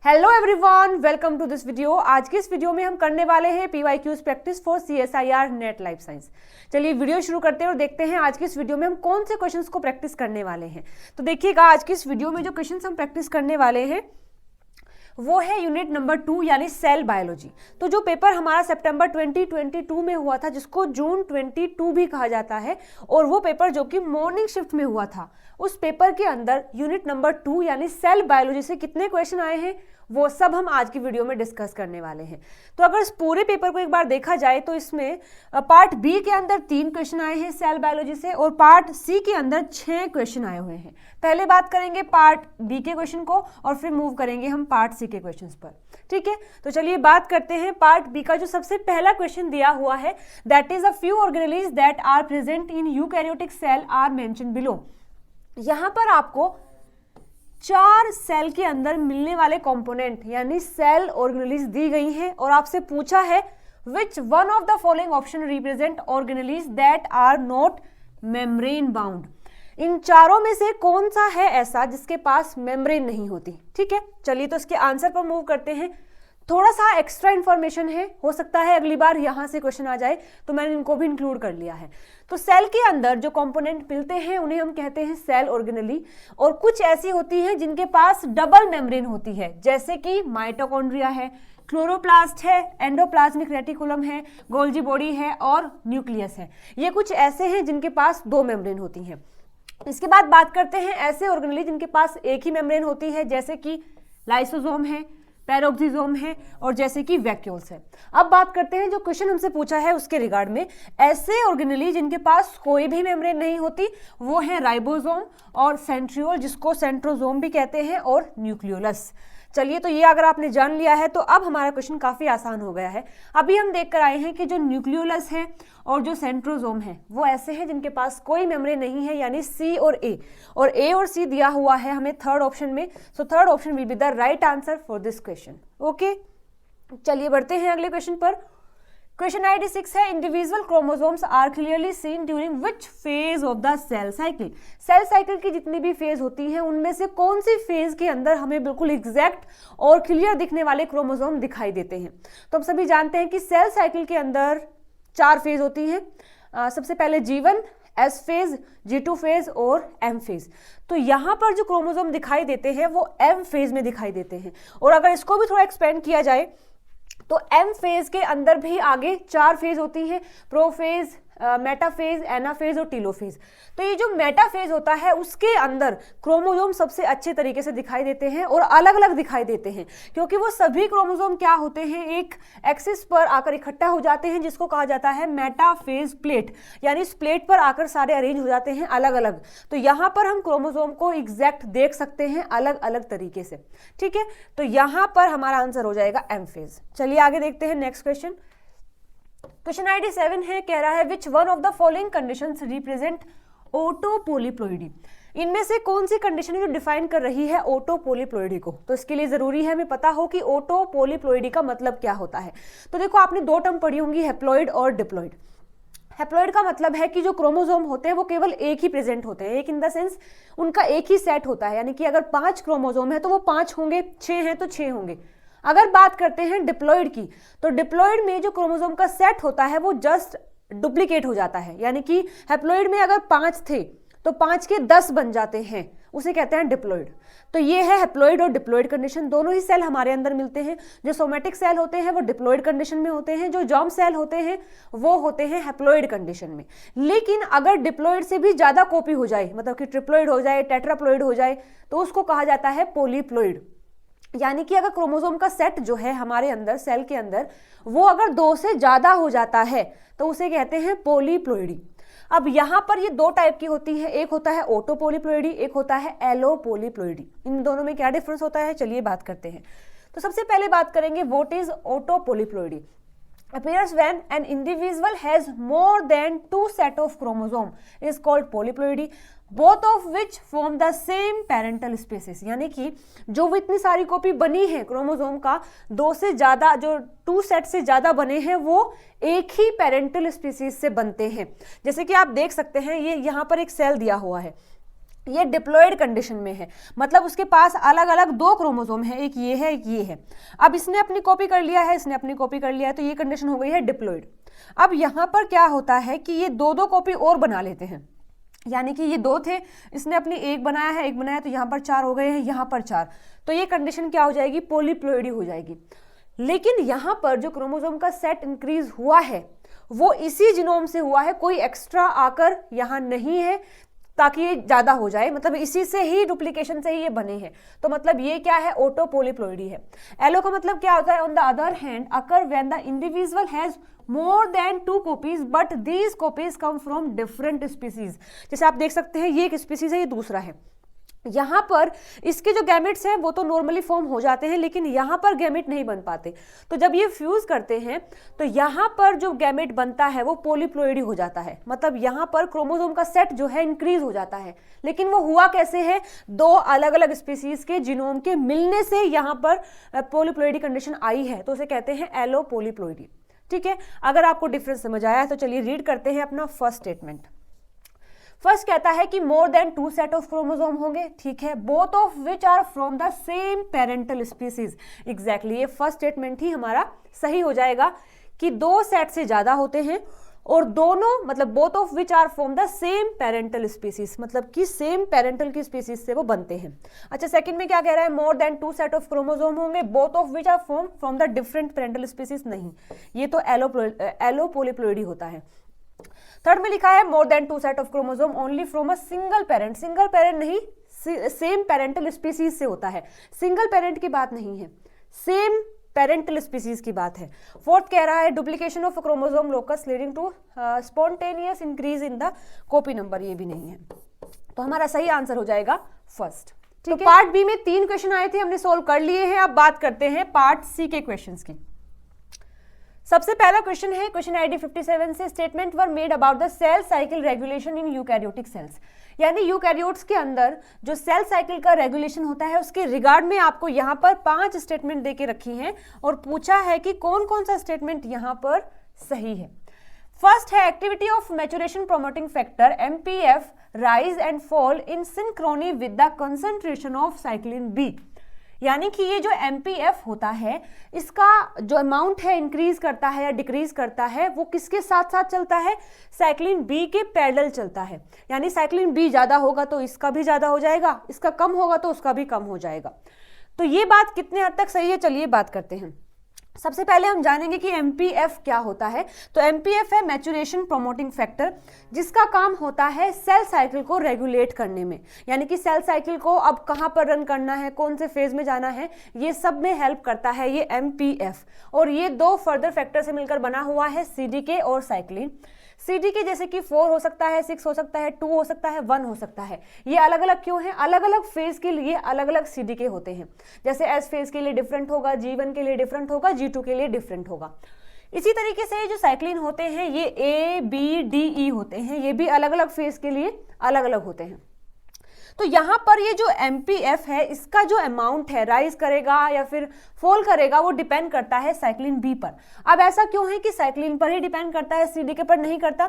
Hello everyone, welcome to this video. आज की इस वीडियो में हम करने वाले हैं PYQs practice for CSIR NET life science. चलिए वीडियो शुरू करते हैं और देखते हैं आज की इस वीडियो में हम कौन से क्वेश्चंस को प्रैक्टिस करने वाले हैं। तो देखिएगा, आज की इस वीडियो में जो क्वेश्चंस हम प्रैक्टिस करने वाले हैं वो है यूनिट नंबर 2 यानी सेल बायोलॉजी। तो जो पेपर हमारा सितंबर 2022 में हुआ था, जिसको जून 22 भी कहा जाता है, और वो पेपर जो कि मॉर्निंग शिफ्ट में हुआ था, उस पेपर के अंदर यूनिट नंबर 2 यानी सेल बायोलॉजी से कितने क्वेश्चन आए हैं वो सब हम आज की वीडियो में डिस्कस करने वाले हैं। तो अगर इस पूरे पेपर को एक बार देखा जाए तो इसमें पार्ट बी के अंदर 3 क्वेश्चन आए हैं सेल बायोलॉजी से, और पार्ट सी के अंदर 6 क्वेश्चन आए हुए हैं। पहले बात करेंगे पार्ट बी के क्वेश्चन को और फिर मूव करेंगे हम पार्ट सी के क्वेश्चंस पर। ठीक है, तो चलिए बात करते हैं पार्ट बी का। जो सबसे पहला क्वेश्चन दिया हुआ है, that is a few organelles that are present in eukaryotic cell are mention below. यहां पर आपको 4 सेल के अंदर मिलने वाले कंपोनेंट यानी सेल ऑर्गेनेलिज दी गई हैं, और आपसे पूछा है which one of the following option represent organelles that are not membrane bound. इन चारों में से कौन सा है ऐसा जिसके पास मेम्ब्रेन नहीं होती। ठीक है, चलिए तो इसके आंसर पर मूव करते हैं। थोड़ा सा एक्स्ट्रा इन्फॉर्मेशन है, हो सकता है अगली बार यहां से क्वेश्चन आ जाए, तो मैंने इनको भी इंक्लूड कर लिया है। तो सेल के अंदर जो कंपोनेंट मिलते हैं उन्हें हम कहते हैं सेल ऑर्गेनेली, और कुछ ऐसी होती हैं जिनके पास डबल मेम्ब्रेन होती है, जैसे कि माइटोकॉन्ड्रिया है, क्लोरोप्लास्ट है, एंडोप्लाज्मिक रेटिकुलम है, गोल्जी बॉडी है और न्यूक्लियस है। ये कुछ ऐसे हैं जिनके पास 2 मेम्ब्रेन होती हैं। इसके बाद बात करते हैं ऐसे ऑर्गेनेली जिनके पास एक ही मेम्ब्रेन होती है, जैसे कि लाइसोसोम है, पैरोक्सिसोम है और जैसे कि वैक्यूल्स है। अब बात करते हैं जो क्वेश्चन हमसे पूछा है उसके रिगार्ड में। ऐसे ऑर्गेनेली जिनके पास कोई भी मेम्ब्रेन नहीं होती वो है राइबोसोम और सेंट्रियोल, जिसको सेंट्रोसोम भी कहते हैं, और न्यूक्लियोलस। चलिए, तो ये अगर आपने जान लिया है तो अब हमारा क्वेश्चन काफी आसान हो गया है। अभी हम देख कर आए हैं कि जो न्यूक्लियोलस है और जो सेंट्रोसोम है वो ऐसे हैं जिनके पास कोई मेम्ब्रेन नहीं है, यानी सी और ए, और ए और सी दिया हुआ है हमें थर्ड ऑप्शन में। So third option will be the right answer for this question. Okay, चलिए बढ़ते हैं अगले क्वेश्चन पर। क्वेश्चन ID 6 है, individual chromosomes are clearly seen during which phase of the cell cycle. Cell cycle की जितनी भी फेज होती हैं उनमें से कौन सी फेज के अंदर हमें बिल्कुल एग्जैक्ट और क्लियर दिखने वाले क्रोमोसोम दिखाई देते हैं। तो हम सभी जानते हैं कि सेल साइकिल के अंदर 4 फेज होती हैं। सबसे पहले G1, S phase, G2 phase और M फेज। तो यहाँ पर जो क्रोमोसोम दिखाई देते हैं वो M फेज में दिखाई देते हैं, और अगर इसको भी थोड़ा एक्सपेंड किया जाए तो एम फेज के अंदर भी आगे 4 फेज होती हैं, प्रोफेज, मेटाफेज, एनाफेज और टीलोफेज। तो ये जो मेटाफेज होता है उसके अंदर क्रोमोसोम सबसे अच्छे तरीके से दिखाई देते हैं और अलग अलग दिखाई देते हैं, क्योंकि वो सभी क्रोमोसोम क्या होते हैं, एक एक्सिस पर आकर इकट्ठा हो जाते हैं, जिसको कहा जाता है मेटाफेज प्लेट, यानी इस प्लेट पर आकर सारे अरेंज हो जाते हैं अलग अलग। तो यहाँ पर हम क्रोमोसोम को एग्जैक्ट देख सकते हैं अलग अलग तरीके से। ठीक है, तो यहाँ पर हमारा आंसर हो जाएगा एम फेज। चलिए आगे देखते हैं नेक्स्ट क्वेश्चन। क्वेश्चन ID 7 है, कह रहा है which one of the following conditions represent autopolyploidy. इनमें से कौन सी कंडीशन है जो डिफाइन कर रही है ओटोपोलीप्लोइडी को। तो इसके लिए जरूरी है हमें पता हो कि ओटोपोलीप्लोइडी का मतलब क्या होता है। तो देखो, आपने 2 टर्म पढ़ी होंगी, हैप्लॉइड और डिप्लॉइड। हैप्लॉइड का मतलब है कि जो क्रोमोसोम होते हैं वो केवल एक ही प्रेजेंट होते हैं, एक इन द सेंस उनका एक ही सेट होता है, यानी कि अगर 5 क्रोमोसोम है तो वो 5 होंगे, 6 हैं तो 6 होंगे। अगर बात करते हैं डिप्लॉइड की, तो डिप्लॉइड में जो क्रोमोसोम का सेट होता है वो जस्ट डुप्लीकेट हो जाता है, यानी कि हैप्लॉइड में अगर 5 थे तो 5 के 10 बन जाते हैं, उसे कहते हैं डिप्लॉइड। तो ये है हैप्लॉइड और डिप्लॉइड कंडीशन। दोनों ही सेल हमारे अंदर मिलते हैं। जो सोमेटिक सेल होते हैं वो डिप्लॉइड कंडीशन में होते हैं, जो जर्म सेल होते हैं वो होते हैं हैप्लॉइड कंडीशन में। लेकिन अगर डिप्लॉइड से भी ज्यादा कॉपी हो जाए, मतलब कि ट्रिप्लॉइड हो जाए, टेट्राप्लॉइड हो जाए, तो उसको कहा जाता है पॉलीप्लॉइड। यानी कि अगर क्रोमोसोम का सेट जो है हमारे अंदर सेल के अंदर वो अगर 2 से ज्यादा हो जाता है तो उसे कहते हैं पॉलीप्लॉइडी। अब यहाँ पर ये 2 टाइप की होती है, एक होता है ओटोपोलीप्लोइडी, एक होता है एलोपोलीप्लोइडी। इन दोनों में क्या डिफरेंस होता है, चलिए बात करते हैं। तो सबसे पहले बात करेंगे what is autopolyploidy. appears when an individual has more than 2 set of chromosome is called polyploidy, both of which form the same parental species। यानी कि जो इतनी सारी कॉपी बनी है क्रोमोसोम का, 2 से ज्यादा, जो 2 सेट से ज्यादा बने हैं वो एक ही पेरेंटल स्पीसीज से बनते हैं। जैसे कि आप देख सकते हैं, ये यहाँ पर एक सेल दिया हुआ है, ये डिप्लॉयड कंडीशन में है, मतलब उसके पास अलग अलग 2 क्रोमोसोम है, एक ये है एक ये है। अब इसने अपनी कॉपी कर लिया है, इसने अपनी कॉपी कर लिया है, तो ये कंडीशन हो गई है डिप्लॉयड। अब यहाँ पर क्या होता है कि ये 2 कॉपी और बना लेते हैं, यानी कि ये 2 थे, इसने अपनी एक बनाया है, एक बनाया, तो यहाँ पर 4 हो गए हैं, यहाँ पर 4, तो ये कंडीशन क्या हो जाएगी, पॉलीप्लॉइडी हो जाएगी। लेकिन यहाँ पर जो क्रोमोसोम का सेट इंक्रीज हुआ है वो इसी जीनोम से हुआ है, कोई एक्स्ट्रा आकर यहाँ नहीं है ताकि ये ज्यादा हो जाए, मतलब इसी से ही डुप्लीकेशन से ही ये बने हैं। तो मतलब ये क्या है, ऑटो पॉलीप्लॉइडी है। एलो का मतलब क्या होता है, on the other hand occur when the individual has more than 2 copies but these copies come from different species। जैसे आप देख सकते हैं ये एक स्पीसीज है, ये दूसरा है। यहाँ पर इसके जो गैमेट्स हैं वो तो नॉर्मली फॉर्म हो जाते हैं, लेकिन यहाँ पर गैमेट नहीं बन पाते। तो जब ये फ्यूज करते हैं तो यहाँ पर जो गैमेट बनता है वो पॉलीप्लॉइडी हो जाता है, मतलब यहाँ पर क्रोमोसोम का सेट जो है इंक्रीज हो जाता है। लेकिन वो हुआ कैसे है, 2 अलग अलग स्पीसीज के जीनोम के मिलने से यहाँ पर पॉलीप्लॉइडी कंडीशन आई है, तो उसे कहते हैं एलो पॉलीप्लॉइडी। ठीक है, अगर आपको डिफरेंस समझ आया तो चलिए रीड करते हैं अपना फर्स्ट स्टेटमेंट। फर्स्ट कहता है कि more than 2 set of chromosome होंगे, ठीक है, both of which are from the same parental species. Exactly ये फर्स्ट स्टेटमेंट ही हमारा सही हो जाएगा कि 2 सेट से ज्यादा होते हैं और दोनों, मतलब both of which are from the same parental species, मतलब कि सेम पेरेंटल की स्पीसीज से वो बनते हैं। अच्छा, सेकंड में क्या कह रहा है, more than 2 set of chromosome होंगे, both of which are from the different parental species, नहीं, ये तो एलो पॉलीप्लॉइडी होता है। थर्ड में लिखा है more than 2 set of chromosome only from a single parent, single parent नहीं, सेम पेरेंटल स्पीसीज से होता है, सिंगल पेरेंट की बात नहीं है, सेम पेरेंटल स्पीसीज की बात है। फोर्थ कह रहा है duplication of chromosome locus leading to spontaneous increase in the copy number, ये भी नहीं है, तो हमारा सही आंसर हो जाएगा फर्स्ट। ठीक है, पार्ट बी में 3 क्वेश्चन आए थे, हमने सोल्व कर लिए हैं। अब बात करते हैं पार्ट सी के क्वेश्चंस की। सबसे पहला क्वेश्चन है क्वेश्चन आईडी 57 से, statement were made about the cell cycle regulation in eukaryotic cells, यानी यूकैरियोट्स के अंदर जो सेल साइकिल का रेगुलेशन होता है उसके रिगार्ड में आपको यहाँ पर 5 स्टेटमेंट देके रखी हैं और पूछा है कि कौन कौन सा स्टेटमेंट यहाँ पर सही है। फर्स्ट है activity of maturation promoting factor MPF rise and fall in synchrony with the concentration of cyclin B, यानी कि ये जो एमपीएफ होता है इसका जो अमाउंट है इंक्रीज करता है या डिक्रीज करता है वो किसके साथ साथ चलता है, साइक्लिन बी के पैरेलल चलता है। यानी साइक्लिन बी ज्यादा होगा तो इसका भी ज्यादा हो जाएगा, इसका कम होगा तो उसका भी कम हो जाएगा। तो ये बात कितने हद तक सही है, चलिए बात करते हैं। सबसे पहले हम जानेंगे कि एमपीएफ क्या होता है। तो एमपीएफ है मैच्योरेशन प्रोमोटिंग फैक्टर, जिसका काम होता है सेल साइकिल को रेगुलेट करने में, यानी कि सेल साइकिल को अब कहां पर रन करना है, कौन से फेज में जाना है, ये सब में हेल्प करता है ये एमपीएफ। और ये 2 फर्दर फैक्टर से मिलकर बना हुआ है, सीडीके और साइक्लिन। सीडीके जैसे कि 4 हो सकता है, 6 हो सकता है, 2 हो सकता है, 1 हो सकता है। ये अलग अलग क्यों है, अलग अलग फेज के लिए अलग अलग सीडीके होते हैं। जैसे एस फेज के लिए डिफरेंट होगा, G1 के लिए डिफरेंट होगा, G2 के लिए डिफरेंट होगा। इसी तरीके से जो साइक्लिन होते हैं ये A, B, D, E होते हैं, ये भी अलग अलग फेज के लिए अलग अलग होते हैं। तो यहाँ पर ये जो एमपीएफ है इसका जो अमाउंट है राइज करेगा या फिर फॉल करेगा वो डिपेंड करता है साइक्लिन बी पर। अब ऐसा क्यों है कि साइक्लिन पर ही डिपेंड करता है, सीडीके पर नहीं करता?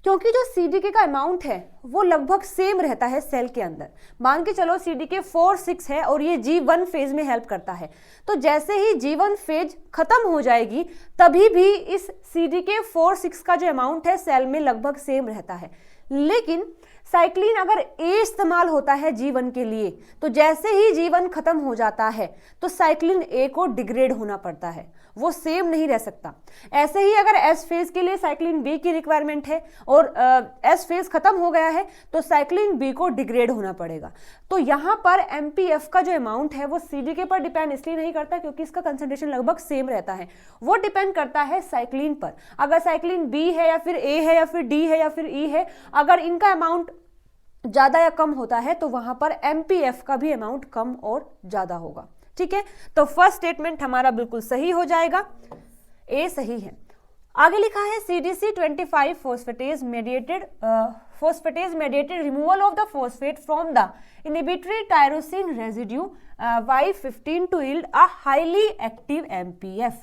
क्योंकि जो सीडीके का अमाउंट है वो लगभग सेम रहता है सेल के अंदर। मान के चलो सीडीके 4, 6 है और ये G1 फेज में हेल्प करता है, तो जैसे ही G1 फेज खत्म हो जाएगी तभी भी इस सीडीके 4, 6 का जो अमाउंट है सेल में लगभग सेम रहता है। लेकिन साइक्लिन अगर ए इस्तेमाल होता है G1 के लिए, तो जैसे ही G1 खत्म हो जाता है तो साइक्लिन ए को डिग्रेड होना पड़ता है, वो सेम नहीं रह सकता। ऐसे ही अगर एस फेज के लिए साइक्लिन बी की रिक्वायरमेंट है और एस फेज खत्म हो गया है तो साइक्लिन बी को डिग्रेड होना पड़ेगा। तो यहाँ पर एमपीएफ का जो अमाउंट है वो सीडीके पर डिपेंड इसलिए नहीं करता क्योंकि इसका कंसंट्रेशन लगभग सेम रहता है, वो डिपेंड करता है साइक्लिन पर। अगर साइक्लिन बी है या फिर ए है या फिर डी है या फिर ई है, अगर इनका अमाउंट ज्यादा या कम होता है तो वहां पर एमपीएफ का भी अमाउंट कम और ज्यादा होगा। ठीक है, तो फर्स्ट स्टेटमेंट हमारा बिल्कुल सही हो जाएगा, ए सही है। आगे लिखा है CDC 25 phosphatase mediated removal of the phosphate from the inhibitory tyrosine residue Y15 to yield a highly active MPF.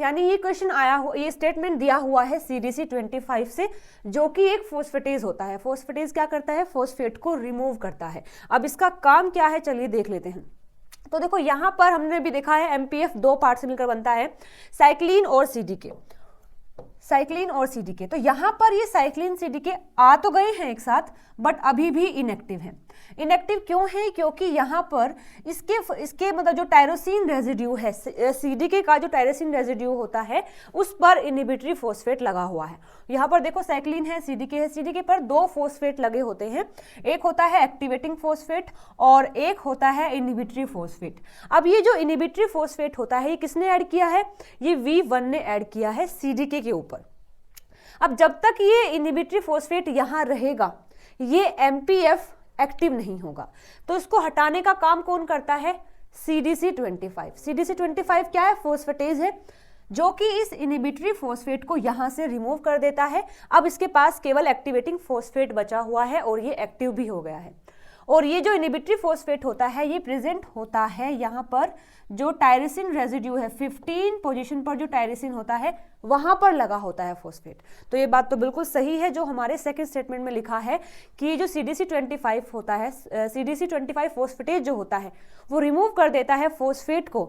यानी ये क्वेश्चन आया हो, ये स्टेटमेंट दिया हुआ है CDC 25 से, जो कि एक फोस्फेटेज होता है। फोस्फेटेज क्या करता है? फोस्फेट को रिमूव करता है। अब इसका काम क्या है, चलिए देख लेते हैं। तो देखो यहाँ पर हमने भी देखा है MPF 2 पार्ट से मिलकर बनता है, साइक्लिन और CDK, साइक्लिन और CDK। तो यहाँ पर ये साइक्लिन CDK आ तो गए हैं एक साथ, बट अभी भी इनएक्टिव हैं। इनएक्टिव क्यों है? क्योंकि यहाँ पर इसके मतलब जो टायरोसिन रेजिड्यू है, CDK का जो टायरोसिन रेजिड्यू होता है, उस पर इनहिबिटरी फोस्फेट लगा हुआ है। यहाँ पर देखो साइक्लिन है, CDK है, CDK पर 2 फोस्फेट लगे होते हैं, एक होता है एक्टिवेटिंग फोस्फेट और एक होता है इनहिबिटरी फोस्फेट। अब ये जो इनहिबिटरी फोस्फेट होता है, ये किसने ऐड किया है? ये V1 ने ऐड किया है CDK के ऊपर। अब जब तक ये इनहिबिटरी फोस्फेट यहाँ रहेगा, ये MPF एक्टिव नहीं होगा। तो इसको हटाने का काम कौन करता है? CDC 25। CDC 25 क्या है? फोस्फेटेज है, जो कि इस इनहिबिटरी फोस्फेट को यहाँ से रिमूव कर देता है। अब इसके पास केवल एक्टिवेटिंग फोस्फेट बचा हुआ है और ये एक्टिव भी हो गया है। और ये जो इनहिबिटरी फोस्फेट होता है, ये प्रेजेंट होता है यहाँ पर जो टायरोसिन रेजिड्यू है, 15 पोजीशन पर जो टायरोसिन होता है, वहां पर लगा होता है फोस्फेट। तो ये बात तो बिल्कुल सही है जो हमारे सेकंड स्टेटमेंट में लिखा है कि ये जो CDC 25 होता है, CDC 25 फोस्फेटेज जो होता है, वो रिमूव कर देता है फोस्फेट को,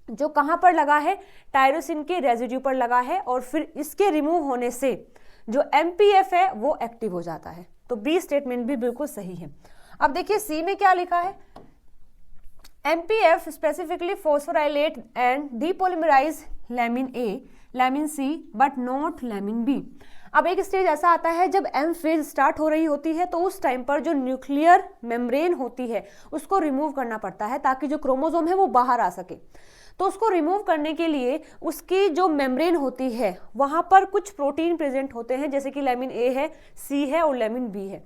जो कहाँ पर लगा है? टायरोसिन के रेजिड्यू पर लगा है, और फिर इसके रिमूव होने से जो MPF है वो एक्टिव हो जाता है। तो B स्टेटमेंट भी बिल्कुल सही है। अब देखिए C में क्या लिखा है? MPF specifically phosphorylate and depolymerize lamin A, lamin C, but not lamin B। अब एक स्टेज ऐसा आता है जब M फेज स्टार्ट हो रही होती है, तो उस टाइम पर जो न्यूक्लियर मेम्ब्रेन होती है उसको रिमूव करना पड़ता है, ताकि जो क्रोमोसोम है वो बाहर आ सके। तो उसको रिमूव करने के लिए उसकी जो मेम्ब्रेन होती है, वहाँ पर कुछ प्रोटीन प्रेजेंट होते हैं, जैसे कि लैमिन A है, C है और लैमिन B है।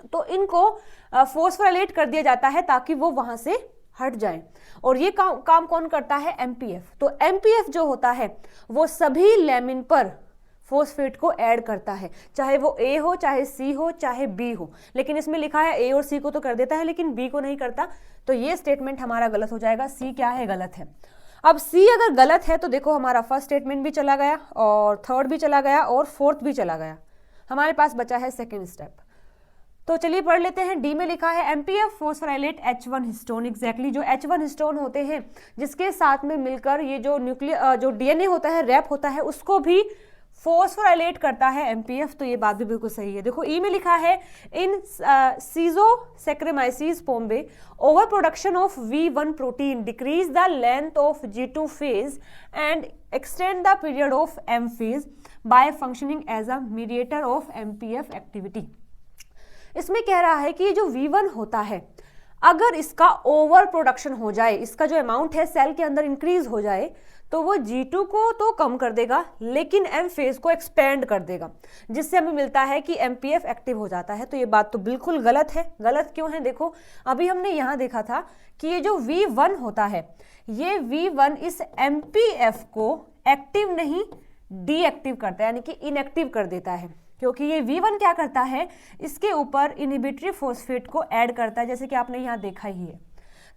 तो इनको फॉस्फोराइलेट कर दिया जाता है ताकि वो वहाँ से हट जाए। और ये काम कौन करता है? MPF। तो MPF जो होता है वो सभी लैमिन पर फोस्फेट को ऐड करता है, चाहे वो A हो, चाहे C हो, चाहे B हो। लेकिन इसमें लिखा है A और C को तो कर देता है, लेकिन B को नहीं करता। तो ये स्टेटमेंट हमारा गलत हो जाएगा। C क्या है? गलत है। अब C अगर गलत है तो देखो हमारा फर्स्ट स्टेटमेंट भी चला गया, और थर्ड भी चला गया, और फोर्थ भी चला गया। हमारे पास बचा है सेकेंड स्टेप। तो चलिए पढ़ लेते हैं। डी में लिखा है MPF फोस्फोराइलेट H1 हिस्टोन। एग्जैक्टली जो H1 हिस्टोन होते हैं, जिसके साथ में मिलकर ये जो जो DNA होता है, रैप होता है, उसको भी फोस्फोराइलेट करता है MPF। तो ये बात भी बिल्कुल सही है। देखो ई में लिखा है in schizosaccharomyces pombe over production of V1 protein decrease the length of G2 phase and extend the period of M phase by functioning as a mediator of MPF activity. इसमें कह रहा है कि ये जो V1 होता है, अगर इसका ओवर प्रोडक्शन हो जाए, इसका जो अमाउंट है सेल के अंदर इंक्रीज हो जाए, तो वो G2 को तो कम कर देगा, लेकिन M फेज को एक्सपेंड कर देगा, जिससे हमें मिलता है कि MPF एक्टिव हो जाता है। तो ये बात तो बिल्कुल गलत है। गलत क्यों है? देखो अभी हमने यहाँ देखा था कि ये जो V1 होता है, ये V1 इस MPF को एक्टिव नहीं डीएक्टिव करता है, यानी कि इनएक्टिव कर देता है। क्योंकि ये V1 क्या करता है, इसके ऊपर इनहिबिटरी फोस्फेट को ऐड करता है, जैसे कि आपने यहाँ देखा ही है।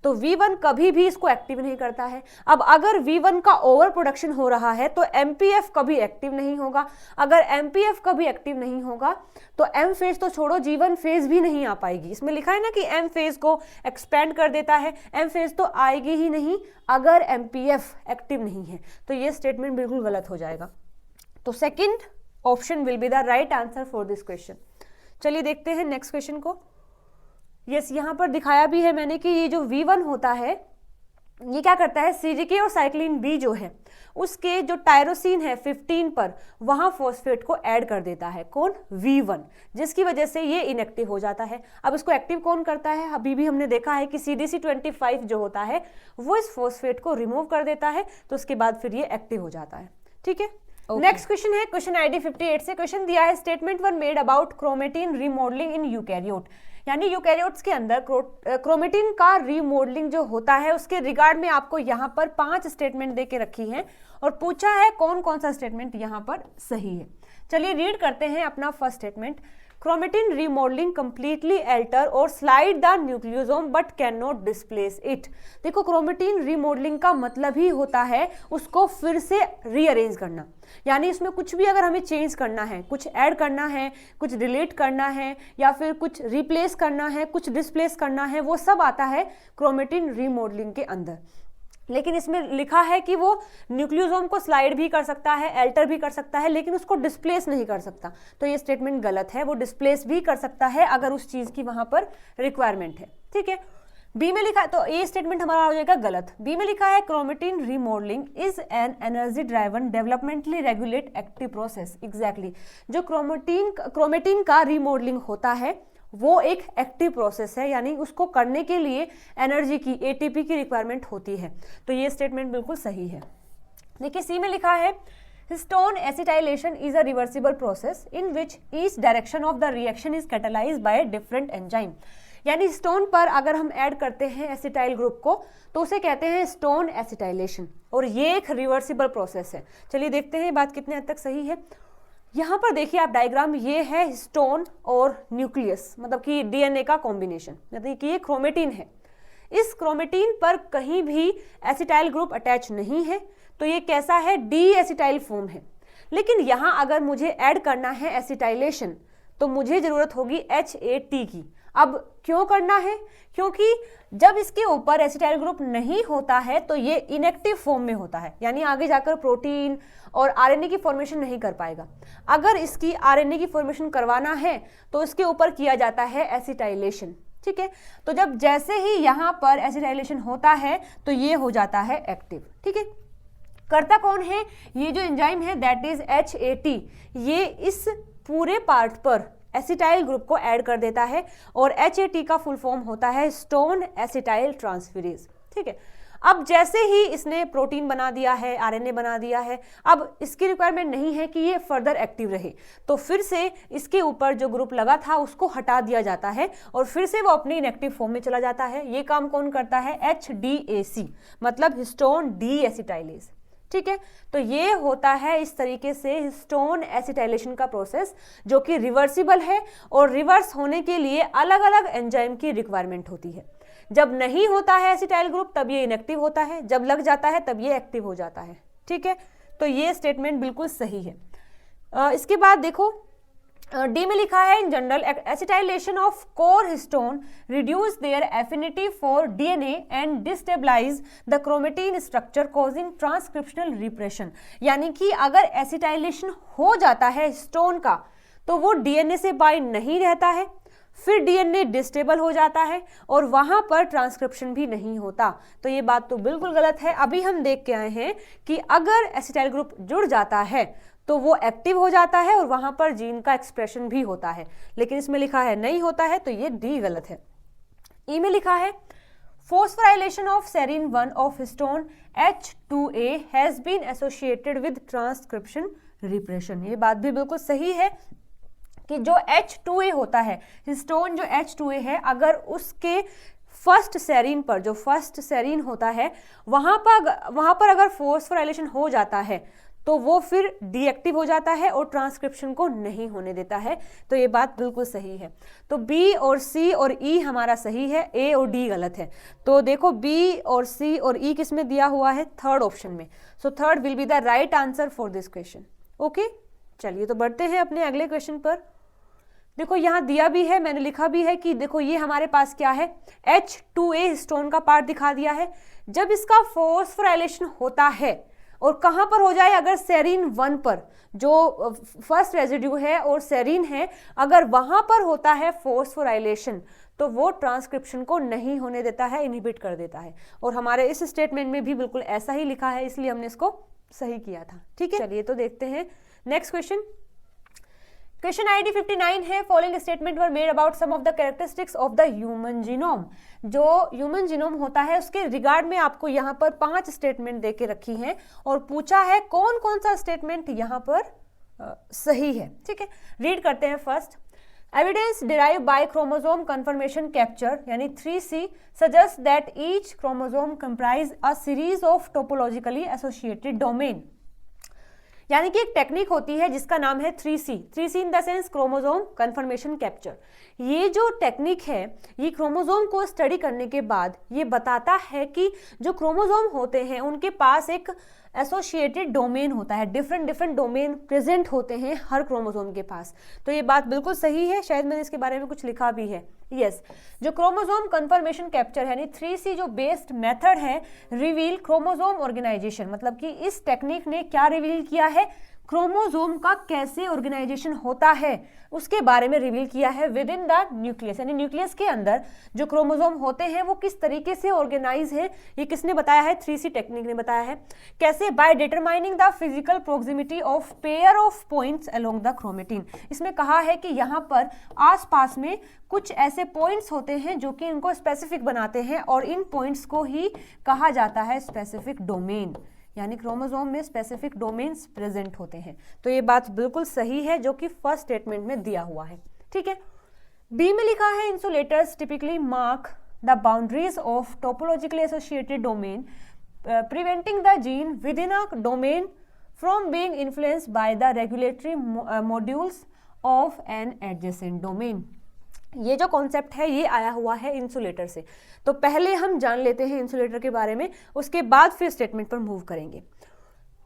तो V1 कभी भी इसको एक्टिव नहीं करता है। अब अगर V1 का ओवर प्रोडक्शन हो रहा है तो MPF कभी एक्टिव नहीं होगा। अगर MPF कभी एक्टिव नहीं होगा तो M फेज तो छोड़ो, G1 फेज भी नहीं आ पाएगी। इसमें लिखा है ना कि M फेज को एक्सपेंड कर देता है, M फेज तो आएगी ही नहीं अगर MPF एक्टिव नहीं है। तो ये स्टेटमेंट बिल्कुल गलत हो जाएगा। तो second option will be the right answer for this question. चलिए देखते हैं नेक्स्ट क्वेश्चन को। यस, यहाँ पर दिखाया भी है मैंने कि ये जो V1 होता है, ये क्या करता है, CDK और साइक्लिन B जो है उसके जो टायरोसिन है 15 पर, वहां फोस्फेट को ऐड कर देता है। कौन? V1, जिसकी वजह से ये इनएक्टिव हो जाता है। अब इसको एक्टिव कौन करता है? अभी भी हमने देखा है कि CDC 25 जो होता है वो इस फोस्फेट को रिमूव कर देता है, तो उसके बाद फिर ये एक्टिव हो जाता है। ठीक है। नेक्स्ट क्वेश्चन है क्वेश्चन ID 58 से। क्वेश्चन दिया है statement one made about chromatin remodelling in eukaryote, यानी यूकैरियोट्स के अंदर क्रोमेटिन का रीमॉडलिंग जो होता है उसके रिगार्ड में आपको यहाँ पर 5 स्टेटमेंट दे के रखी है और पूछा है कौन कौन सा स्टेटमेंट यहाँ पर सही है। चलिए रीड करते हैं अपना first statement. Chromatin remodelling completely alter और slide the nucleosome but can not displace it. देखो क्रोमेटिन रीमॉडलिंग का मतलब ही होता है उसको फिर से रीअरेंज करना, यानी इसमें कुछ भी अगर हमें चेंज करना है, कुछ ऐड करना है, कुछ डिलीट करना है या फिर कुछ रिप्लेस करना है, कुछ डिस्प्लेस करना है, वो सब आता है क्रोमेटिन रीमॉडलिंग के अंदर। लेकिन इसमें लिखा है कि वो न्यूक्लियोसोम को स्लाइड भी कर सकता है, अल्टर भी कर सकता है, लेकिन उसको डिस्प्लेस नहीं कर सकता। तो ये स्टेटमेंट गलत है। वो डिस्प्लेस भी कर सकता है अगर उस चीज की वहां पर रिक्वायरमेंट है। ठीक है, बी में लिखा है, तो ये स्टेटमेंट हमारा हो जाएगा गलत। बी में लिखा है chromatin remodelling is an energy driven developmentally regulate active process. Exactly, जो क्रोमेटिन का रीमॉडलिंग होता है वो एक एक्टिव प्रोसेस है, यानी उसको करने के लिए एनर्जी की, एटीपी की रिक्वायरमेंट होती है। तो ये स्टेटमेंट बिल्कुल सही है। देखिए सी में लिखा है histone acetylation is a reversible process in which each direction of the reaction is catalysed by different enzyme. यानी हिस्टोन पर अगर हम ऐड करते हैं एसिटाइल ग्रुप को तो उसे कहते हैं हिस्टोन एसिटाइलेशन, और ये एक रिवर्सिबल प्रोसेस है। चलिए देखते हैं बात कितने हद तक सही है। यहाँ पर देखिए आप डायग्राम, ये है हिस्टोन और न्यूक्लियस, मतलब कि डीएनए का कॉम्बिनेशन, मतलब कि ये क्रोमेटिन है। इस क्रोमेटिन पर कहीं भी एसिटाइल ग्रुप अटैच नहीं है, तो ये कैसा है, डी एसिटाइल फॉर्म है। लेकिन यहाँ अगर मुझे ऐड करना है एसिटाइलेशन तो मुझे जरूरत होगी HAT की। अब क्यों करना है, क्योंकि जब इसके ऊपर एसिटाइल ग्रुप नहीं होता है तो ये इनएक्टिव फॉर्म में होता है, यानी आगे जाकर प्रोटीन और आरएनए की फॉर्मेशन नहीं कर पाएगा। अगर इसकी आरएनए की फॉर्मेशन करवाना है तो इसके ऊपर किया जाता है एसिटाइलेशन। ठीक है, तो जब जैसे ही यहाँ पर एसिटाइलेशन होता है तो ये हो जाता है एक्टिव। ठीक है, करता कौन है, ये जो एंजाइम है दैट इज HAT, ये इस पूरे पार्ट पर एसिटाइल ग्रुप को ऐड कर देता है, और HAT का फुल फॉर्म होता है हिस्टोन एसिटाइल ट्रांसफेरेज। ठीक है, अब जैसे ही इसने प्रोटीन बना दिया है, आरएनए बना दिया है, अब इसकी रिक्वायरमेंट नहीं है कि ये फर्दर एक्टिव रहे, तो फिर से इसके ऊपर जो ग्रुप लगा था उसको हटा दिया जाता है और फिर से वो अपनी इनएक्टिव फॉर्म में चला जाता है। ये काम कौन करता है, HDAC, मतलब हिस्टोन डी एसिटाइलेज। ठीक है, तो ये होता है इस तरीके से हिस्टोन एसिटाइलेशन का प्रोसेस, जो कि रिवर्सिबल है, और रिवर्स होने के लिए अलग अलग एंजाइम की रिक्वायरमेंट होती है। जब नहीं होता है एसिटाइल ग्रुप तब ये इनएक्टिव होता है, जब लग जाता है तब ये एक्टिव हो जाता है। ठीक है, तो ये स्टेटमेंट बिल्कुल सही है। इसके बाद देखो डी में लिखा है in general acetylation of core histone reduce there affinity for DNA and destabilise the chromatin structure causing transcriptional repression. यानी कि अगर एसिटाइलेशन हो जाता है हिस्टोन का तो वो डीएनए से बाइंड नहीं रहता है, फिर डीएनए डिस्टेबल हो जाता है और वहां पर ट्रांसक्रिप्शन भी नहीं होता। तो ये बात तो बिल्कुल गलत है। अभी हम देख के आए हैं कि अगर एसिटाइल ग्रुप जुड़ जाता है तो वो एक्टिव हो जाता है और वहां पर जीन का एक्सप्रेशन भी होता है, लेकिन इसमें लिखा है नहीं होता है, तो ये डी गलत है। ई में लिखा है phosphorylation of serine 1 of histone H2A has been associated with transcription repression. ये बात भी बिल्कुल सही है कि जो H2A होता है, हिस्टोन जो H2A है, अगर उसके फर्स्ट सेरीन पर, जो फर्स्ट सेरीन होता है वहां पर अगर फॉस्फोराइलेशन हो जाता है तो वो फिर डीएक्टिव हो जाता है और ट्रांसक्रिप्शन को नहीं होने देता है। तो ये बात बिल्कुल सही है। तो बी और सी और ई हमारा सही है, ए और डी गलत है। तो देखो बी और सी और ई किस में दिया हुआ है, थर्ड ऑप्शन में। So third will be the right answer for this question. Okay, चलिए तो बढ़ते हैं अपने अगले क्वेश्चन पर। देखो यहाँ दिया भी है, मैंने लिखा भी है कि देखो ये हमारे पास क्या है, H2A हिस्टोन का पार्ट दिखा दिया है। जब इसका फॉस्फोराइलेशन होता है और कहाँ पर हो जाए, अगर सेरीन 1 पर जो फर्स्ट रेजिड्यू है और सेरीन है, अगर वहां पर होता है फॉस्फोराइलेशन तो वो ट्रांसक्रिप्शन को नहीं होने देता है, इनहिबिट कर देता है। और हमारे इस स्टेटमेंट में भी बिल्कुल ऐसा ही लिखा है, इसलिए हमने इसको सही किया था। ठीक है, चलिए तो देखते हैं नेक्स्ट क्वेश्चन। क्वेश्चन ID 59 है, following statement were made about some of the characteristics of the human genome. जो ह्यूमन जीनोम होता है उसके रिगार्ड में आपको यहाँ पर 5 स्टेटमेंट देके रखी हैं और पूछा है कौन कौन सा स्टेटमेंट यहाँ पर सही है। ठीक है, रीड करते हैं। First, evidence derive by chromosome conformation capture यानी 3C suggest that each chromosome comprise a series of topologically associated domain. यानी कि एक टेक्निक होती है जिसका नाम है 3C, 3C in the sense chromosome conformation capture. ये जो टेक्निक है ये क्रोमोसोम को स्टडी करने के बाद ये बताता है कि जो क्रोमोसोम होते हैं उनके पास एक एसोसिएटेड डोमेन होता है, डिफरेंट डोमेन प्रेजेंट होते हैं हर क्रोमोसोम के पास। तो ये बात बिल्कुल सही है, शायद मैंने इसके बारे में कुछ लिखा भी है। यस, जो क्रोमोसोम कन्फर्मेशन कैप्चर यानी 3C जो बेस्ड मेथड है रिवील क्रोमोसोम ऑर्गेनाइजेशन, मतलब कि इस टेक्निक ने क्या रिवील किया है, क्रोमोसोम का कैसे ऑर्गेनाइजेशन होता है उसके बारे में रिवील किया है विद इन द न्यूक्लियस, यानी न्यूक्लियस के अंदर जो क्रोमोसोम होते हैं वो किस तरीके से ऑर्गेनाइज है, ये किसने बताया है, 3C टेक्निक ने बताया है। कैसे, by determining the physical proximity of pair of points along the chromatin. इसमें कहा है कि यहाँ पर आसपास में कुछ ऐसे पॉइंट्स होते हैं जो कि इनको स्पेसिफिक बनाते हैं और इन पॉइंट्स को ही कहा जाता है स्पेसिफिक डोमेन, यानी क्रोमोसोम में स्पेसिफिक डोमेन्स प्रेजेंट होते हैं। तो ये बात बिल्कुल सही है जो कि फर्स्ट स्टेटमेंट में दिया हुआ है। ठीक है, बी में लिखा है insulators typically mark the boundaries of topologically associated domain preventing the gene within a domain from being influenced by the regulatory modules of an adjacent domain. ये जो कॉन्सेप्ट है ये आया हुआ है इंसुलेटर से। तो पहले हम जान लेते हैं इंसुलेटर के बारे में, उसके बाद फिर स्टेटमेंट पर मूव करेंगे।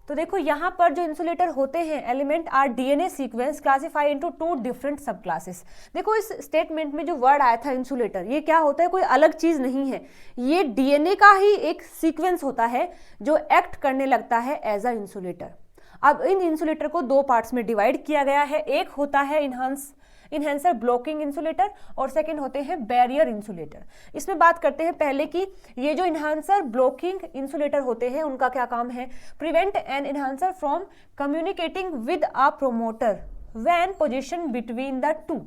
तो देखो यहाँ पर जो इंसुलेटर होते हैं element are DNA sequence classify into 2 different sub classes. देखो इस स्टेटमेंट में जो वर्ड आया था इंसुलेटर, ये क्या होता है, कोई अलग चीज नहीं है, ये डीएनए का ही एक सीक्वेंस होता है जो एक्ट करने लगता है एज अ इंसुलेटर। अब इन इंसुलेटर को 2 पार्ट्स में डिवाइड किया गया है, एक होता है इनहेंसर ब्लॉकिंग इंसुलेटर और सेकंड होते हैं बैरियर इंसुलेटर। इसमें बात करते हैं पहले कि ये जो इनहांसर ब्लॉकिंग इंसुलेटर होते हैं उनका क्या काम है, prevent an enhancer from communicating with a promoter when position between the two.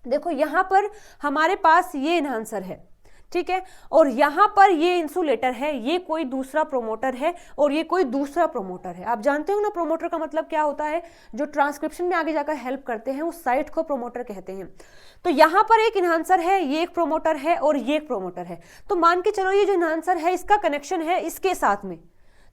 देखो यहाँ पर हमारे पास ये इनहांसर है, ठीक है, और यहाँ पर ये इंसुलेटर है, ये कोई दूसरा प्रोमोटर है और ये कोई दूसरा प्रोमोटर है। आप जानते हो ना प्रोमोटर का मतलब क्या होता है, जो ट्रांसक्रिप्शन में आगे जाकर हेल्प करते हैं उस साइट को प्रोमोटर कहते हैं। तो यहाँ पर एक इनहांसर है, ये एक प्रोमोटर है और ये एक प्रोमोटर है। तो मान के चलो ये जो इनहांसर है इसका कनेक्शन है इसके साथ में,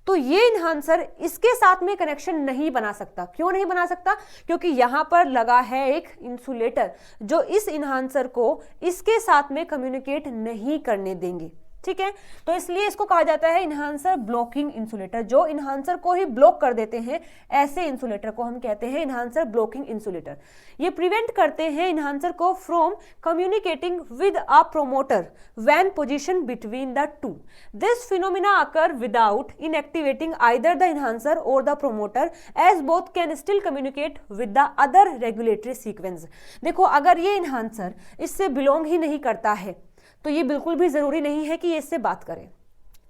तो ये इनहांसर इसके साथ में कनेक्शन नहीं बना सकता। क्यों नहीं बना सकता, क्योंकि यहां पर लगा है एक इंसुलेटर जो इस इनहांसर को इसके साथ में कम्युनिकेट नहीं करने देंगे। ठीक है, तो इसलिए इसको कहा जाता है इनहांसर ब्लॉकिंग इंसुलेटर। जो इनहांसर को ही ब्लॉक कर देते हैं ऐसे इंसुलेटर को हम कहते हैं इनहांसर ब्लॉकिंग इंसुलेटर। ये प्रिवेंट करते हैं इनहांसर को from communicating with a promoter when position between the two. This phenomena occur without inactivating either the enhancer और the promoter as both can still communicate with the other regulatory sequence. देखो अगर ये इनहांसर इससे belong ही नहीं करता है तो ये बिल्कुल भी जरूरी नहीं है कि ये इससे बात करे।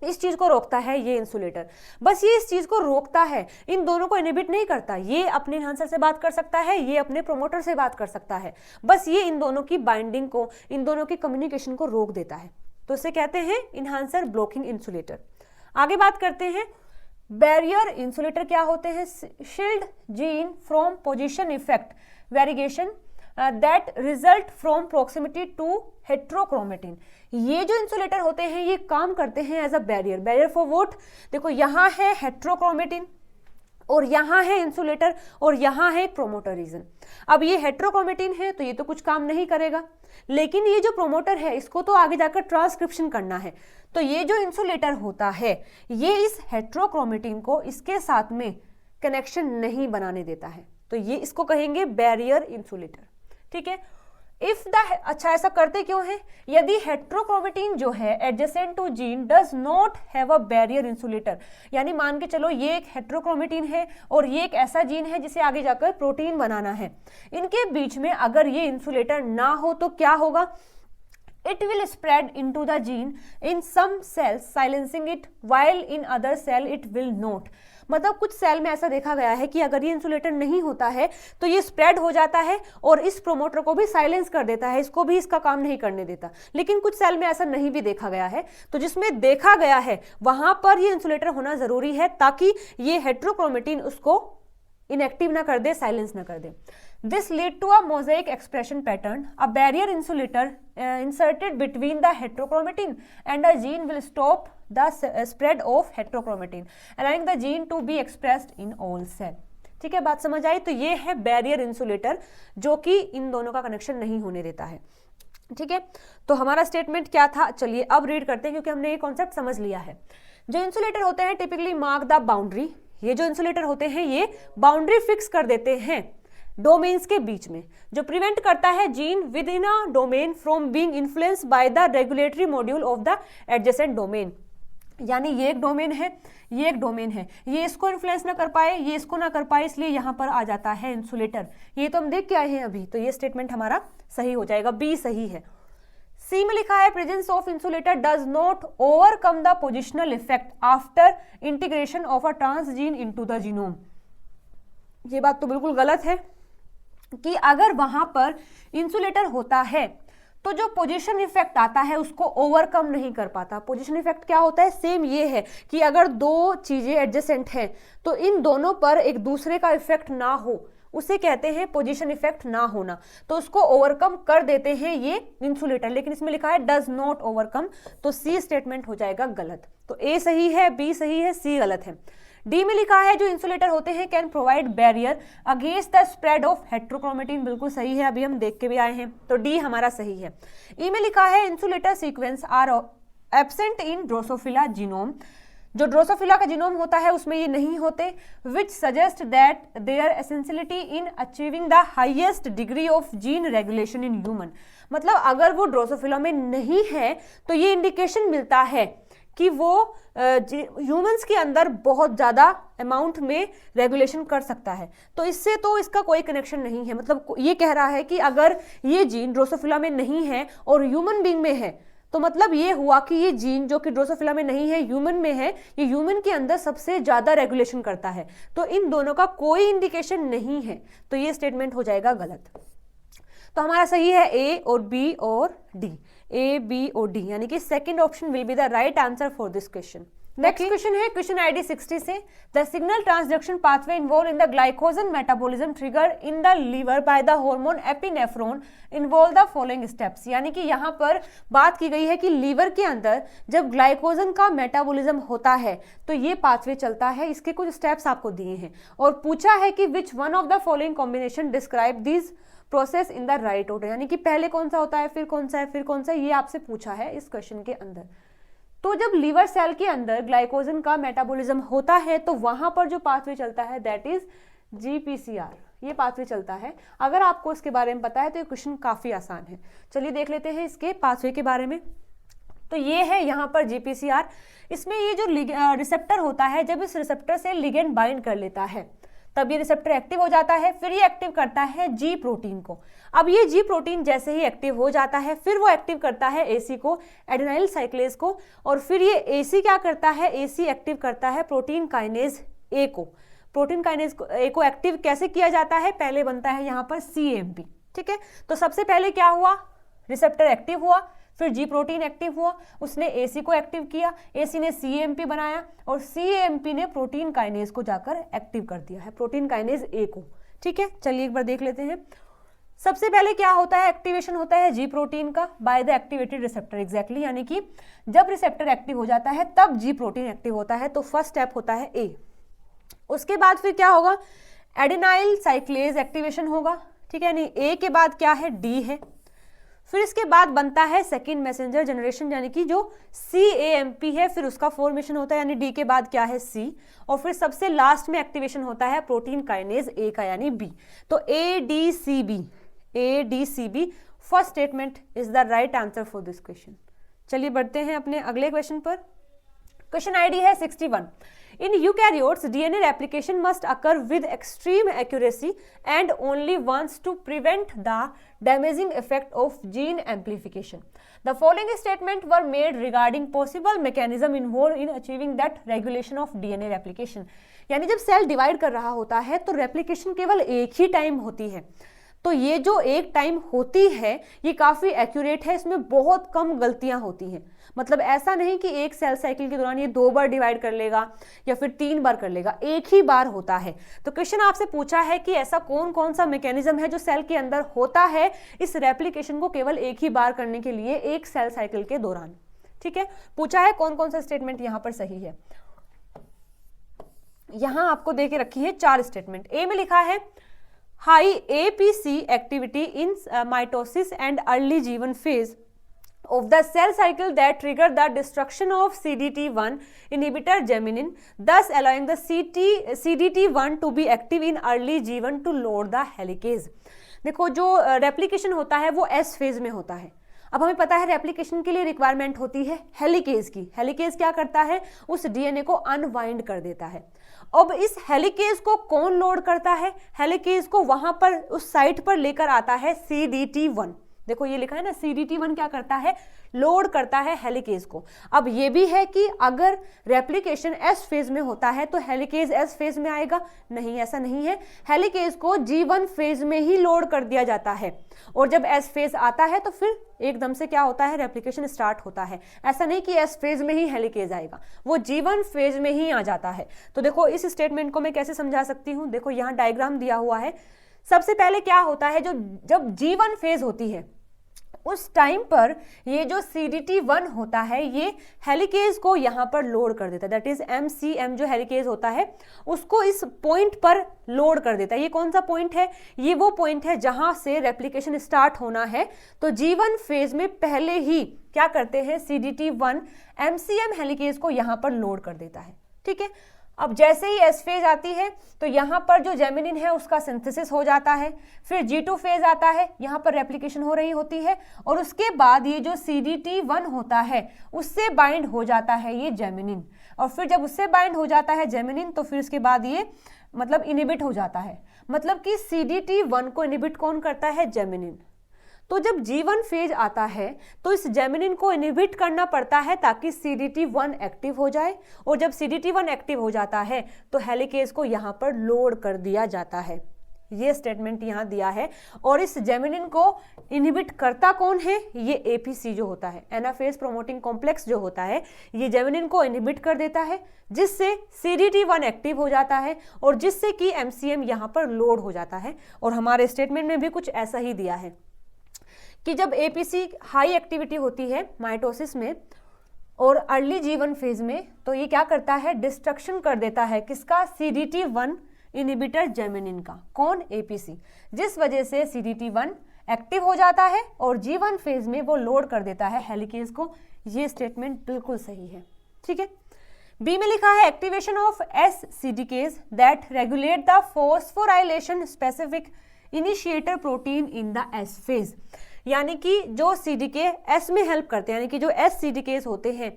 इस चीज को रोकता है ये इंसुलेटर, बस ये इस चीज को रोकता है, इन दोनों को इनहिबिट नहीं करता। ये अपने इनहांसर से बात कर सकता है, ये अपने प्रोमोटर से बात कर सकता है, बस ये इन दोनों की बाइंडिंग को, इन दोनों की कम्युनिकेशन को रोक देता है। तो इसे कहते हैं इनहांसर ब्लॉकिंग इंसुलेटर। आगे बात करते हैं बैरियर इंसुलेटर क्या होते हैं। Shield gene from position effect variation that result from proximity to heterochromatin. ये जो इंसुलेटर होते हैं ये काम करते हैं as a barrier. Barrier for what, देखो यहाँ है हेट्रोक्रोमेटिन और यहाँ है इंसुलेटर और यहाँ है प्रोमोटर रीजन। अब ये हेट्रोक्रोमेटिन है तो ये तो कुछ काम नहीं करेगा, लेकिन ये जो प्रोमोटर है इसको तो आगे जाकर ट्रांसक्रिप्शन करना है। तो ये जो इंसुलेटर होता है ये इस हेट्रोक्रोमेटिन को इसके साथ में कनेक्शन नहीं बनाने देता है, तो ये इसको कहेंगे बैरियर इंसुलेटर। ठीक है, इफ द अच्छा ऐसा करते क्यों है, यदि हेट्रोक्रोमेटिन जो है adjacent to gene does not have a barrier insulator, यानी मान के चलो ये एक हेट्रोक्रोमेटिन है और ये एक ऐसा जीन है जिसे आगे जाकर प्रोटीन बनाना है, इनके बीच में अगर ये इंसुलेटर ना हो तो क्या होगा, it will spread into the gene in some cells silencing it while in other cell it will not। मतलब कुछ सेल में ऐसा देखा गया है कि अगर ये इंसुलेटर नहीं होता है तो ये स्प्रेड हो जाता है और इस प्रोमोटर को भी साइलेंस कर देता है, इसको भी इसका काम नहीं करने देता। लेकिन कुछ सेल में ऐसा नहीं भी देखा गया है, तो जिसमें देखा गया है वहां पर ये इंसुलेटर होना जरूरी है ताकि ये हेट्रोक्रोमेटिन उसको इनएक्टिव ना कर दे, साइलेंस ना कर दे। This lead to a mosaic expression pattern. A barrier insulator inserted between the heterochromatin and a gene will stop the spread of heterochromatin, allowing the gene to be expressed in all cell. ठीक है, बात समझ आई। तो ये है barrier insulator, जो कि इन दोनों का कनेक्शन नहीं होने देता है। ठीक है, तो हमारा स्टेटमेंट क्या था, चलिए अब रीड करते हैं, क्योंकि हमने ये कॉन्सेप्ट समझ लिया है। जो इंसुलेटर होते हैं टिपिकली मार्क द बाउंड्री, ये जो इंसुलेटर होते हैं ये बाउंड्री फिक्स कर देते हैं डोमेन्स के बीच में, जो प्रिवेंट करता है gene within a domain from being influenced by the regulatory module of the adjacent domain. यानी ये एक डोमेन है, ये एक डोमेन है, ये इसको इन्फ्लुएंस ना कर पाए, ये इसको ना कर पाए, इसलिए यहां पर आ जाता है इंसुलेटर। ये तो हम देख के आए हैं अभी, तो ये स्टेटमेंट हमारा सही हो जाएगा, बी सही है। सी में लिखा है presence of insulator does not overcome the positional effect after integration of a transgene into the genome. ये बात तो बिल्कुल गलत है कि अगर वहां पर इंसुलेटर होता है तो जो पोजीशन इफेक्ट आता है उसको ओवरकम नहीं कर पाता। पोजीशन इफेक्ट क्या होता है, सेम ये है कि अगर दो चीजें एडजेसेंट हैं तो इन दोनों पर एक दूसरे का इफेक्ट ना हो, उसे कहते हैं पोजीशन इफेक्ट ना होना, तो उसको ओवरकम कर देते हैं ये इंसुलेटर। लेकिन इसमें लिखा है डज नॉट ओवरकम, तो सी स्टेटमेंट हो जाएगा गलत। तो ए सही है, बी सही है, सी गलत है। डी में लिखा है जो इंसुलेटर होते हैं can provide barrier against the spread of heterochromatin, बिल्कुल सही है, अभी हम देख के भी आए हैं, तो डी हमारा सही है। ई में लिखा है insulator sequence are absent in Drosophila genome, जो ड्रोसोफिला का जीनोम होता है उसमें ये नहीं होते, which suggest that their essentiality in achieving the highest degree of gene regulation in human. मतलब अगर वो ड्रोसोफिला में नहीं है तो ये इंडिकेशन मिलता है कि वो ह्यूमंस के अंदर बहुत ज़्यादा अमाउंट में रेगुलेशन कर सकता है। तो इससे तो इसका कोई कनेक्शन नहीं है, मतलब ये कह रहा है कि अगर ये जीन ड्रोसोफिला में नहीं है और ह्यूमन बीइंग में है, तो मतलब ये हुआ कि ये जीन जो कि ड्रोसोफिला में नहीं है ह्यूमन में है, ये ह्यूमन के अंदर सबसे ज़्यादा रेगुलेशन करता है। तो इन दोनों का कोई इंडिकेशन नहीं है, तो ये स्टेटमेंट हो जाएगा गलत। तो हमारा सही है ए और बी और डी, ए बी और डी, यानी कि second option will be the right answer for this question. Next question है क्वेश्चन आईडी 60 से, the signal transduction pathway involve in the glycogen metabolism trigger in the liver by the hormone epinephrine involve the following steps. यानी कि यहाँ पर बात की गई है कि लीवर के अंदर जब ग्लाइकोजन का मेटाबॉलिज्म होता है तो ये पाथवे चलता है, इसके कुछ स्टेप्स आपको दिए हैं और पूछा है कि विच one of the following combination describe this process in the right order, यानी कि पहले कौन सा होता है, फिर कौन सा है, फिर कौन सा है, ये आपसे पूछा है इस क्वेश्चन के अंदर। तो जब लीवर सेल के अंदर ग्लाइकोजन का मेटाबॉलिज्म होता है तो वहां पर जो पाथवे चलता है दैट इज जीपीसीआर, ये पाथवे चलता है। अगर आपको इसके बारे में पता है तो ये क्वेश्चन काफी आसान है। चलिए देख लेते हैं इसके पाथवे के बारे में। तो ये है यहाँ पर जीपीसीआर, इसमें ये जो रिसेप्टर होता है, जब इस रिसेप्टर से लिगेंड बाइंड कर लेता है तब ये रिसेप्टर एक्टिव हो जाता है, फिर ये एक्टिव करता है जी प्रोटीन को। अब ये जी प्रोटीन जैसे ही एक्टिव हो जाता है फिर वो एक्टिव करता है एसी को, एडेनाइल साइक्लेज को, और फिर ये एसी क्या करता है, एसी एक्टिव करता है प्रोटीन काइनेज ए को। प्रोटीन काइनेज ए को एक्टिव कैसे किया जाता है, पहले बनता है यहाँ पर सीएमपी। ठीक है, तो सबसे पहले क्या हुआ, रिसेप्टर एक्टिव हुआ, फिर जी प्रोटीन एक्टिव हुआ, उसने एसी को एक्टिव किया, एसी ने सीएमपी बनाया और सीएमपी ने प्रोटीन काइनेज को जाकर एक्टिव कर दिया है, प्रोटीन काइनेज ए को। ठीक है, चलिए एक बार देख लेते हैं। सबसे पहले क्या होता है, एक्टिवेशन होता है जी प्रोटीन का by the activated receptor exactly, यानी कि जब रिसेप्टर एक्टिव हो जाता है तब जी प्रोटीन एक्टिव होता है, तो फर्स्ट स्टेप होता है ए। उसके बाद फिर क्या होगा, एडेनाइल साइक्लेज एक्टिवेशन होगा। ठीक है, यानी ए के बाद क्या है, डी है। फिर इसके बाद बनता है सेकेंड मैसेंजर जनरेशन, यानी कि जो CAMP है, फिर उसका फॉर्मेशन होता है, यानी डी के बाद क्या है, सी, और फिर सबसे लास्ट में एक्टिवेशन होता है प्रोटीन काइनेज ए का, यानी बी। तो ADCB first statement is the right answer for this question. चलिए बढ़ते हैं अपने अगले क्वेश्चन पर। क्वेश्चन आईडी है 61। In eukaryotes, DNA replication must occur with extreme accuracy and only once to prevent the damaging effect of gene amplification. The following statements were made regarding possible mechanism involved in achieving that regulation of DNA replication. यानी जब cell divide कर रहा होता है तो replication केवल एक ही time होती है, तो ये जो एक टाइम होती है ये काफ़ी एक्यूरेट है, इसमें बहुत कम गलतियां होती हैं। मतलब ऐसा नहीं कि एक सेल साइकिल के दौरान ये 2 बार डिवाइड कर लेगा या फिर 3 बार कर लेगा, एक ही बार होता है। तो क्वेश्चन आपसे पूछा है कि ऐसा कौन कौन सा मैकेनिज्म है जो सेल के अंदर होता है इस रेप्लिकेशन को केवल एक ही बार करने के लिए एक सेल साइकिल के दौरान। ठीक है, पूछा है कौन कौन सा स्टेटमेंट यहाँ पर सही है। यहां आपको दे के रखी है 4 स्टेटमेंट। ए में लिखा है high APC activity in mitosis and early जीवन phase of the cell cycle that trigger the destruction of CDT1 inhibitor geminin, thus allowing the CDT1 to be active in early जीवन to load the helicase। देखो जो replication होता है वो S phase में होता है। अब हमें पता है रेप्लिकेशन के लिए रिक्वायरमेंट होती है हेलिकेज की। हेलिकेज क्या करता है, उस डीएनए को अनवाइंड कर देता है। अब इस हेलिकेज को कौन लोड करता है, हेलिकेज को वहां पर उस साइट पर लेकर आता है CDT1। देखो ये लिखा है ना, CDT1 क्या करता है, लोड करता है हेलिकेज को। अब ये भी है कि अगर रेप्लिकेशन एस फेज में होता है तो हेलिकेज एस फेज में आएगा, नहीं ऐसा नहीं है। हेलिकेज को G1 फेज में ही लोड कर दिया जाता है और जब एस फेज आता है तो फिर एकदम से क्या होता है, रेप्लिकेशन स्टार्ट होता है। ऐसा नहीं कि एस फेज में ही हेलिकेज आएगा, वो G1 फेज में ही आ जाता है। तो देखो इस स्टेटमेंट को मैं कैसे समझा सकती हूँ, देखो यहाँ डायग्राम दिया हुआ है। सबसे पहले क्या होता है, जब G1 फेज होती है उस टाइम पर ये जो CDT1 होता है ये हेलिकेज को यहाँ पर लोड कर देता है, दैट इज MCM जो हेलिकेज होता है उसको इस पॉइंट पर लोड कर देता है। ये कौन सा पॉइंट है, ये वो पॉइंट है जहां से रेप्लिकेशन स्टार्ट होना है। तो G1 फेज में पहले ही क्या करते हैं, CDT1 MCM हेलिकेज को यहाँ पर लोड कर देता है। ठीक है, अब जैसे ही एस फेज आती है तो यहाँ पर जो जेमिनिन है उसका सिंथेसिस हो जाता है। फिर G2 फेज आता है, यहाँ पर रेप्लिकेशन हो रही होती है और उसके बाद ये जो CDT1 होता है उससे बाइंड हो जाता है ये जेमिनिन। और फिर जब उससे बाइंड हो जाता है जेमिनिन तो फिर उसके बाद ये मतलब इनिबिट हो जाता है। मतलब कि CDT1 को इनिबिट कौन करता है, जेमिनिन। तो जब G1 फेज आता है तो इस जेमिनिन को इनहिबिट करना पड़ता है ताकि CDT1 एक्टिव हो जाए, और जब CDT1 एक्टिव हो जाता है तो हेलिकेज को यहाँ पर लोड कर दिया जाता है। ये स्टेटमेंट यहाँ दिया है। और इस जेमिनिन को इनहिबिट करता कौन है, ये APC जो होता है, एनाफेज प्रोमोटिंग कॉम्प्लेक्स जो होता है, ये जेमिनिन को इनहिबिट कर देता है जिससे CDT1 एक्टिव हो जाता है और जिससे कि MCM यहाँ पर लोड हो जाता है। और हमारे स्टेटमेंट में भी कुछ ऐसा ही दिया है कि जब APC हाई एक्टिविटी होती है माइटोसिस में और अर्ली G1 फेज में तो ये क्या करता है, डिस्ट्रक्शन कर देता है किसका, CDT1 इनहिबिटर जेमिनिन का। कौन, APC, जिस वजह से CDT1 एक्टिव हो जाता है और G1 फेज में वो लोड कर देता है हेलिकेज को। ये स्टेटमेंट बिल्कुल सही है। ठीक है, बी में लिखा है activation of SCDKs that regulate the phosphorylation specific initiator protein in the S phase. यानी कि जो CDK S में हेल्प करते हैं, यानी कि जो SCDKs होते हैं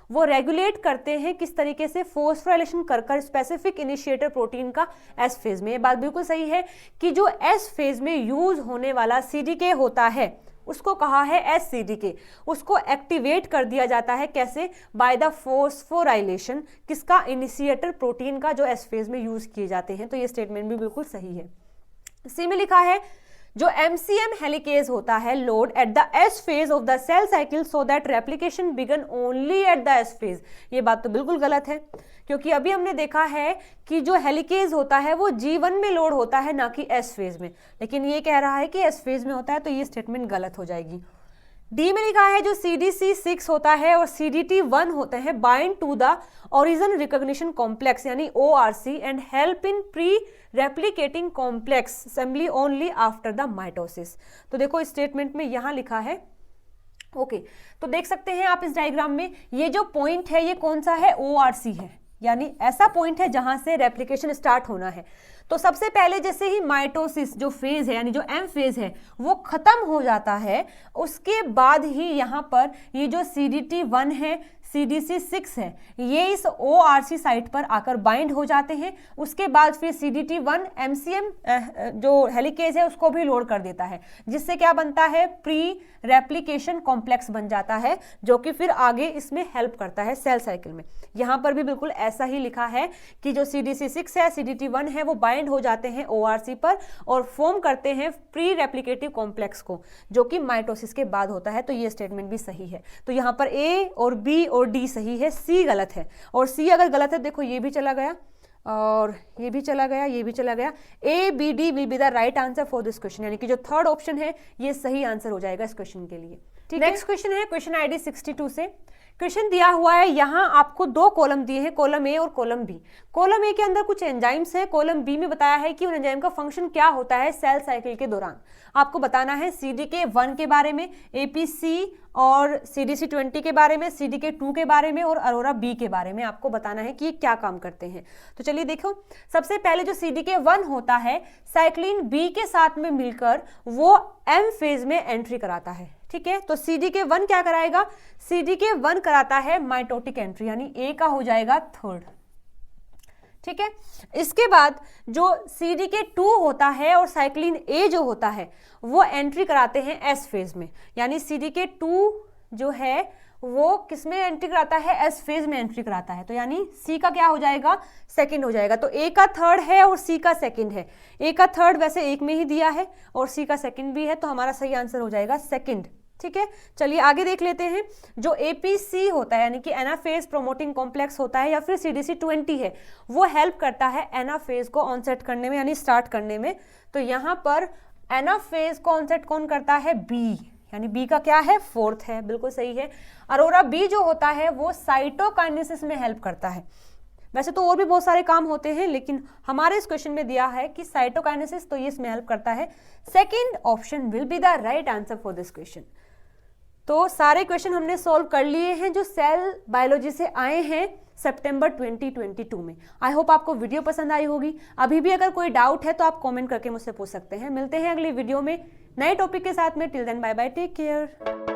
वो रेगुलेट करते हैं किस तरीके से, फोस्फोराइलेशन कर स्पेसिफिक इनिशिएटर प्रोटीन का S फेज में। ये बात बिल्कुल सही है कि जो S फेज में यूज होने वाला CDK होता है उसको कहा है SCDK, उसको एक्टिवेट कर दिया जाता है कैसे, बाय द फोस्फोराइलेशन किसका, इनिशिएटर प्रोटीन का जो S फेज में यूज किए जाते हैं। तो ये स्टेटमेंट भी बिल्कुल सही है। सी में लिखा है जो MCM हेलिकेज होता है load at the S phase of the cell cycle so that replication begin only at the S phase. ये बात तो बिल्कुल गलत है क्योंकि अभी हमने देखा है कि जो हेलिकेज होता है वो G1 में लोड होता है ना कि S फेज में, लेकिन ये कह रहा है कि S फेज में होता है, तो ये स्टेटमेंट गलत हो जाएगी। डी में लिखा है जो CDC6 होता है और CDT1 होते हैं bind to the origin recognition complex यानी ORC and help in pre replicating complex assembly only after the mitosis. तो देखो स्टेटमेंट में यहाँ लिखा है ओके तो देख सकते हैं आप इस डायग्राम में ये जो पॉइंट है ये कौन सा है, ORC है, यानी ऐसा पॉइंट है जहां से रेप्लिकेशन स्टार्ट होना है। तो सबसे पहले जैसे ही माइटोसिस जो फेज है यानी जो M फेज है वो खत्म हो जाता है, उसके बाद ही यहाँ पर ये जो CDT1 है, CDC6 है, ये इस ORC साइट पर आकर बाइंड हो जाते हैं। उसके बाद फिर CDT1 MCM जो हेलिकेज है उसको भी लोड कर देता है, जिससे क्या बनता है, प्री रेप्लिकेशन कॉम्प्लेक्स बन जाता है, जो कि फिर आगे इसमें हेल्प करता है सेल साइकिल में। यहाँ पर भी बिल्कुल ऐसा ही लिखा है कि जो CDC6 है, CDT1 है, वो बाइंड हो जाते हैं ORC पर और फॉर्म करते हैं प्री रेप्लिकेटिव कॉम्प्लेक्स को, जो कि माइटोसिस के बाद होता है। तो ये स्टेटमेंट भी सही है। तो यहाँ पर A और B और D सही है, C गलत है। और C अगर गलत है, देखो ये भी चला गया और ये भी चला गया, ये भी चला गया। A, B, D will be the right answer for this question, यानी कि जो थर्ड ऑप्शन है ये सही आंसर हो जाएगा इस क्वेश्चन के लिए। नेक्स्ट क्वेश्चन है क्वेश्चन ID 62 से। क्वेश्चन दिया हुआ है, यहाँ आपको दो कॉलम दिए हैं, कॉलम ए और कॉलम बी। कॉलम ए के अंदर कुछ एंजाइम्स हैं, कॉलम बी में बताया है कि उन एंजाइम का फंक्शन क्या होता है सेल साइकिल के दौरान। आपको बताना है CDK1 के बारे में, APC और CDC20 के बारे में, CDK2 के बारे में और अरोरा बी के बारे में आपको बताना है कि ये क्या काम करते हैं। तो चलिए देखो, सबसे पहले जो CDK1 होता है साइक्लिन बी के साथ में मिलकर वो M फेज में एंट्री कराता है, ठीक है। तो CDK1 क्या कराएगा, CDK1 कराता है माइटोटिक एंट्री, यानी ए का हो जाएगा थर्ड, ठीक है। इसके बाद जो CDK2 होता है और साइक्लिन ए जो होता है वो एंट्री कराते हैं एस फेज में, यानी CDK2 जो है वो किस में एंट्री कराता है, एस फेज में एंट्री कराता है। तो यानी सी का क्या हो जाएगा, सेकंड हो जाएगा। तो ए का थर्ड है और सी का सेकंड है। ए का थर्ड वैसे एक में ही दिया है और सी का सेकंड भी है, तो हमारा सही आंसर हो जाएगा सेकंड, ठीक है। चलिए आगे देख लेते हैं। जो APC होता है यानी कि एनाफेज प्रोमोटिंग कॉम्प्लेक्स होता है या फिर CDC20 है, वो हेल्प करता है एनाफेज को ऑनसेट करने में, यानी स्टार्ट करने में। तो यहाँ पर एनाफेज को ऑनसेट कौन करता है, बी, यानी बी का क्या है, फोर्थ है, बिल्कुल सही है। अरोरा बी जो होता है वो साइटोकाइनेसिस में हेल्प करता है। वैसे तो और भी बहुत सारे काम होते हैं, लेकिन हमारे इस क्वेश्चन में दिया है कि साइटोकाइनेसिस, तो ये इसमें हेल्प करता है। Second option will be the right answer for this question. तो सारे क्वेश्चन हमने सॉल्व कर लिए हैं जो सेल बायोलॉजी से आए हैं सितंबर 2022 में। आई होप आपको वीडियो पसंद आई होगी। अभी भी अगर कोई डाउट है तो आप कमेंट करके मुझसे पूछ सकते हैं। मिलते हैं अगली वीडियो में नए टॉपिक के साथ में। Till then bye bye, take care.